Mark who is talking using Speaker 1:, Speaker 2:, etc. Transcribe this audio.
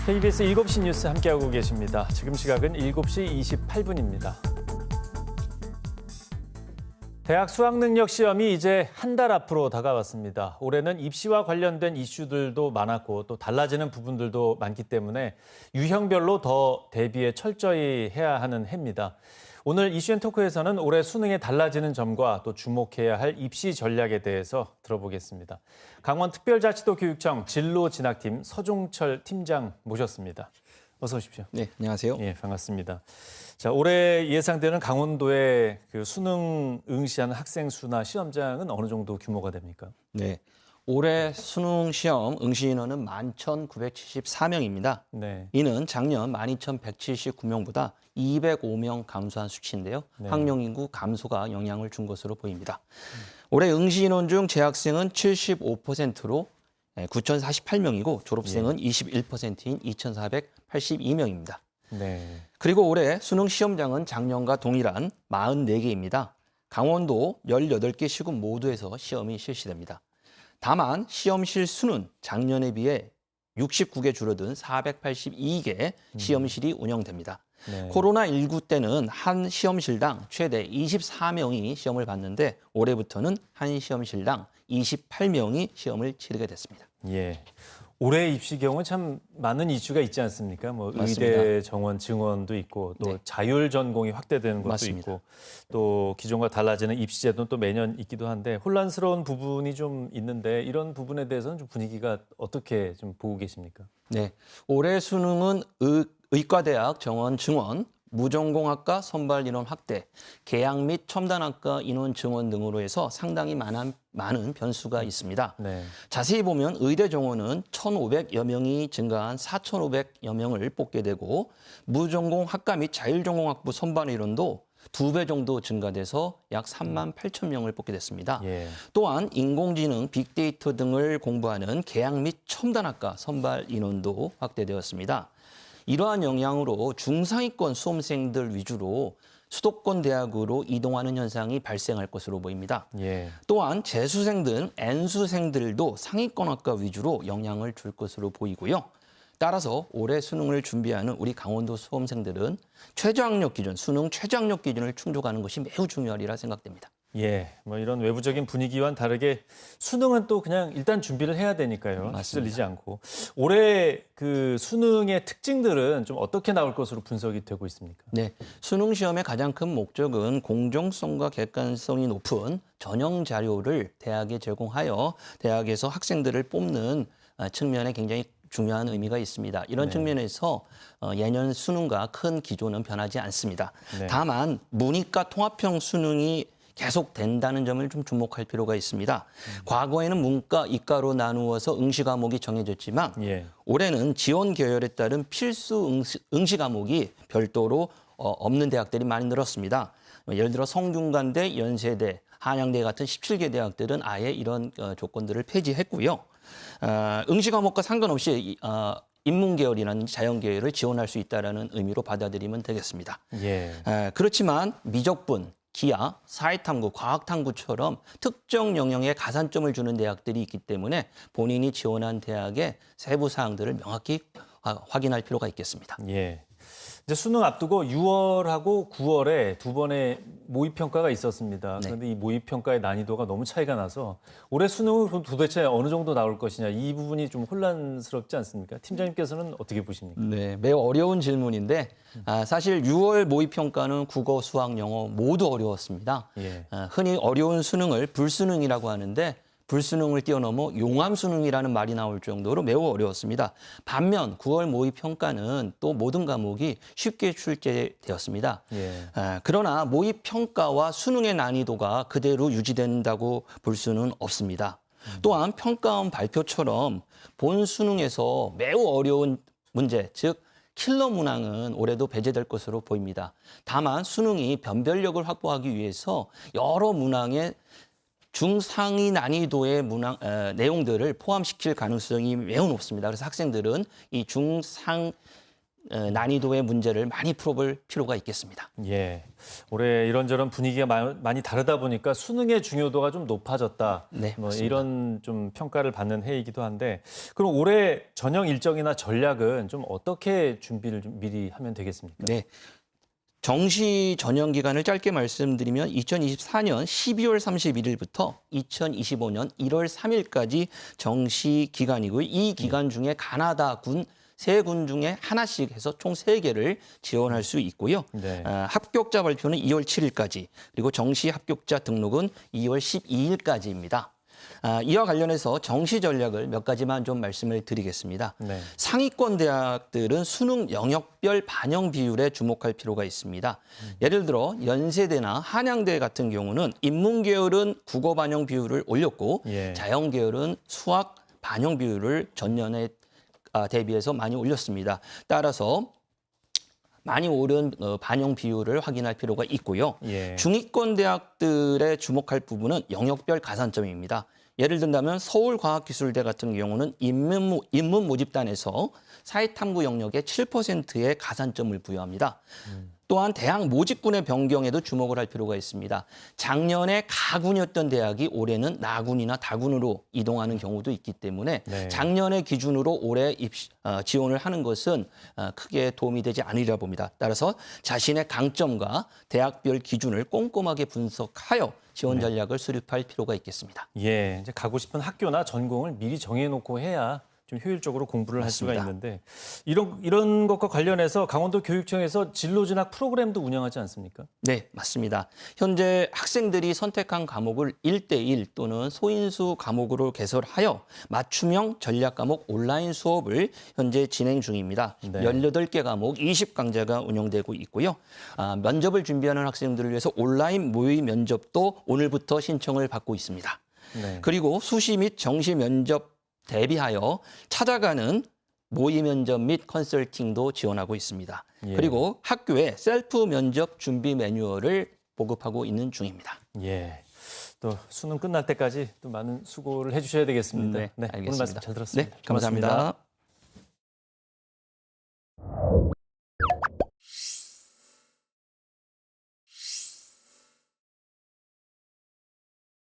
Speaker 1: KBS 7시 뉴스 함께하고 계십니다. 지금 시각은 7시 28분입니다. 대학 수학능력 시험이 이제 한 달 앞으로 다가왔습니다. 올해는 입시와 관련된 이슈들도 많았고 또 달라지는 부분들도 많기 때문에 유형별로 더 대비에 철저히 해야 하는 해입니다. 오늘 이슈앤토크에서는 올해 수능에 달라지는 점과 또 주목해야 할 입시 전략에 대해서 들어보겠습니다. 강원특별자치도 교육청 진로진학팀 서종철 팀장 모셨습니다. 어서 오십시오.
Speaker 2: 네, 안녕하세요.
Speaker 1: 예, 반갑습니다. 자, 올해 예상되는 강원도의 그 수능 응시하는 학생 수나 시험장은 어느 정도 규모가 됩니까?
Speaker 2: 네, 올해 수능 시험 응시 인원은 11,974명입니다.
Speaker 1: 네.
Speaker 2: 이는 작년 12,179명보다 205명 감소한 수치인데요.
Speaker 1: 네.
Speaker 2: 학령 인구 감소가 영향을 준 것으로 보입니다. 올해 응시 인원 중 재학생은 75%로 9,048명이고 졸업생은 21%인 2,482명입니다.
Speaker 1: 네.
Speaker 2: 그리고 올해 수능 시험장은 작년과 동일한 44개입니다. 강원도 18개 시군 모두에서 시험이 실시됩니다. 다만 시험실 수는 작년에 비해 69개 줄어든 482개 시험실이 운영됩니다.
Speaker 1: 네.
Speaker 2: 코로나19 때는 한 시험실당 최대 24명이 시험을 봤는데 올해부터는 한 시험실당 28명이 시험을 치르게 됐습니다.
Speaker 1: 예. 올해 입시 경우 참 많은 이슈가 있지 않습니까? 뭐
Speaker 2: 맞습니다.
Speaker 1: 의대 정원 증원도 있고 또
Speaker 2: 네.
Speaker 1: 자율 전공이 확대되는 것도
Speaker 2: 맞습니다.
Speaker 1: 있고 또 기존과 달라지는 입시 제도는 또 매년 있기도 한데 혼란스러운 부분이 좀 있는데 이런 부분에 대해서는 좀 분위기가 어떻게 좀 보고 계십니까?
Speaker 2: 네, 올해 수능은 의과대학 정원 증원, 무전공학과 선발 인원 확대, 계약 및 첨단학과 인원 증원 등으로 해서 상당히 많은 변수가 있습니다.
Speaker 1: 네.
Speaker 2: 자세히 보면 의대 정원은 1,500여 명이 증가한 4,500여 명을 뽑게 되고 무전공 학과 및 자율전공학부 선발 인원도 2배 정도 증가돼서 약 3만 8천 명을 뽑게 됐습니다.
Speaker 1: 예.
Speaker 2: 또한 인공지능, 빅데이터 등을 공부하는 계약 및 첨단학과 선발 인원도 확대되었습니다. 이러한 영향으로 중상위권 수험생들 위주로 수도권 대학으로 이동하는 현상이 발생할 것으로 보입니다.
Speaker 1: 예.
Speaker 2: 또한 재수생 등 N수생들도 상위권 학과 위주로 영향을 줄 것으로 보이고요. 따라서 올해 수능을 준비하는 우리 강원도 수험생들은 최저학력 기준, 수능 최저학력 기준을 충족하는 것이 매우 중요하리라 생각됩니다.
Speaker 1: 예, 뭐 이런 외부적인 분위기와는 다르게 수능은 또 그냥 일단 준비를 해야 되니까요.
Speaker 2: 맞습니다.
Speaker 1: 휩쓸리지 않고. 올해 그 수능의 특징들은 좀 어떻게 나올 것으로 분석이 되고 있습니까?
Speaker 2: 네, 수능 시험의 가장 큰 목적은 공정성과 객관성이 높은 전형 자료를 대학에 제공하여 대학에서 학생들을 뽑는 측면에 굉장히 중요한 의미가 있습니다. 이런
Speaker 1: 네.
Speaker 2: 측면에서 예년 수능과 큰 기조는 변하지 않습니다.
Speaker 1: 네.
Speaker 2: 다만 문이과 통합형 수능이 계속된다는 점을 좀 주목할 필요가 있습니다. 과거에는 문과, 이과로 나누어서 응시 과목이 정해졌지만
Speaker 1: 예.
Speaker 2: 올해는 지원 계열에 따른 필수 응시 과목이 별도로 없는 대학들이 많이 늘었습니다. 예를 들어 성균관대, 연세대, 한양대 같은 17개 대학들은 아예 이런 조건들을 폐지했고요. 응시 과목과 상관없이 인문계열이나 자연계열을 지원할 수 있다는 의미로 받아들이면 되겠습니다.
Speaker 1: 예.
Speaker 2: 그렇지만 미적분, 기하, 사회탐구, 과학탐구처럼 특정 영역에 가산점을 주는 대학들이 있기 때문에 본인이 지원한 대학의 세부 사항들을 명확히 확인할 필요가 있겠습니다.
Speaker 1: 예. 이제 수능 앞두고 6월하고 9월에 두 번의 모의평가가 있었습니다.
Speaker 2: 네.
Speaker 1: 그런데 이 모의평가의 난이도가 너무 차이가 나서 올해 수능은 그럼 도대체 어느 정도 나올 것이냐 이 부분이 좀 혼란스럽지 않습니까? 팀장님께서는 어떻게 보십니까?
Speaker 2: 네, 매우 어려운 질문인데 사실 6월 모의평가는 국어, 수학, 영어 모두 어려웠습니다.
Speaker 1: 예.
Speaker 2: 흔히 어려운 수능을 불수능이라고 하는데 불수능을 뛰어넘어 용암수능이라는 말이 나올 정도로 매우 어려웠습니다. 반면 9월 모의평가는 또 모든 과목이 쉽게 출제되었습니다.
Speaker 1: 예.
Speaker 2: 그러나 모의평가와 수능의 난이도가 그대로 유지된다고 볼 수는 없습니다. 또한 평가원 발표처럼 본 수능에서 매우 어려운 문제, 즉 킬러 문항은 올해도 배제될 것으로 보입니다. 다만 수능이 변별력을 확보하기 위해서 여러 문항의 중상위 난이도의 내용들을 포함시킬 가능성이 매우 높습니다. 그래서 학생들은 이 중상 난이도의 문제를 많이 풀어볼 필요가 있겠습니다.
Speaker 1: 예. 올해 이런저런 분위기가 많이 다르다 보니까 수능의 중요도가 좀 높아졌다.
Speaker 2: 네,
Speaker 1: 뭐
Speaker 2: 맞습니다.
Speaker 1: 이런 좀 평가를 받는 해이기도 한데 그럼 올해 전형 일정이나 전략은 좀 어떻게 준비를 좀 미리 하면 되겠습니까?
Speaker 2: 네. 정시 전형 기간을 짧게 말씀드리면 2024년 12월 31일부터 2025년 1월 3일까지 정시 기간이고요. 이 기간 중에 가나다군 세 군 중에 하나씩 해서 총 3개를 지원할 수 있고요.
Speaker 1: 네.
Speaker 2: 합격자 발표는 2월 7일까지, 그리고 정시 합격자 등록은 2월 12일까지입니다. 이와 관련해서 정시 전략을 몇 가지만 좀 말씀을 드리겠습니다.
Speaker 1: 네.
Speaker 2: 상위권 대학들은 수능 영역별 반영 비율에 주목할 필요가 있습니다. 예를 들어 연세대나 한양대 같은 경우는 인문 계열은 국어 반영 비율을 올렸고
Speaker 1: 예.
Speaker 2: 자연 계열은 수학 반영 비율을 전년에 대비해서 많이 올렸습니다. 따라서 많이 오른 반영 비율을 확인할 필요가 있고요.
Speaker 1: 예.
Speaker 2: 중위권 대학들의 주목할 부분은 영역별 가산점입니다. 예를 든다면 서울과학기술대 같은 경우는 인문 모집단에서 사회탐구 영역에 7%의 가산점을 부여합니다. 또한 대학 모집군의 변경에도 주목을 할 필요가 있습니다. 작년에 가군이었던 대학이 올해는 나군이나 다군으로 이동하는 경우도 있기 때문에
Speaker 1: 네.
Speaker 2: 작년의 기준으로 올해 지원을 하는 것은 크게 도움이 되지 않으리라 봅니다. 따라서 자신의 강점과 대학별 기준을 꼼꼼하게 분석하여 지원 전략을 수립할 필요가 있겠습니다.
Speaker 1: 예, 이제 가고 싶은 학교나 전공을 미리 정해놓고 해야 좀 효율적으로 공부를 할 수가
Speaker 2: 맞습니다.
Speaker 1: 있는데 이런 것과 관련해서 강원도 교육청에서 진로 진학 프로그램도 운영하지 않습니까?
Speaker 2: 네, 맞습니다. 현재 학생들이 선택한 과목을 1대1 또는 소인수 과목으로 개설하여 맞춤형 전략 과목 온라인 수업을 현재 진행 중입니다.
Speaker 1: 네.
Speaker 2: 18개 과목 20강좌가 운영되고 있고요. 면접을 준비하는 학생들을 위해서 온라인 모의 면접도 오늘부터 신청을 받고 있습니다.
Speaker 1: 네.
Speaker 2: 그리고 수시 및 정시 면접 대비하여 찾아가는 모의 면접 및 컨설팅도 지원하고 있습니다.
Speaker 1: 예.
Speaker 2: 그리고 학교에 셀프 면접 준비 매뉴얼을 보급하고 있는 중입니다.
Speaker 1: 예. 또 수능 끝날 때까지 또 많은 수고를 해주셔야 되겠습니다.
Speaker 2: 네,
Speaker 1: 오늘
Speaker 2: 알겠습니다.
Speaker 1: 말씀 잘 들었습니다.
Speaker 2: 네, 감사합니다.
Speaker 1: 고맙습니다.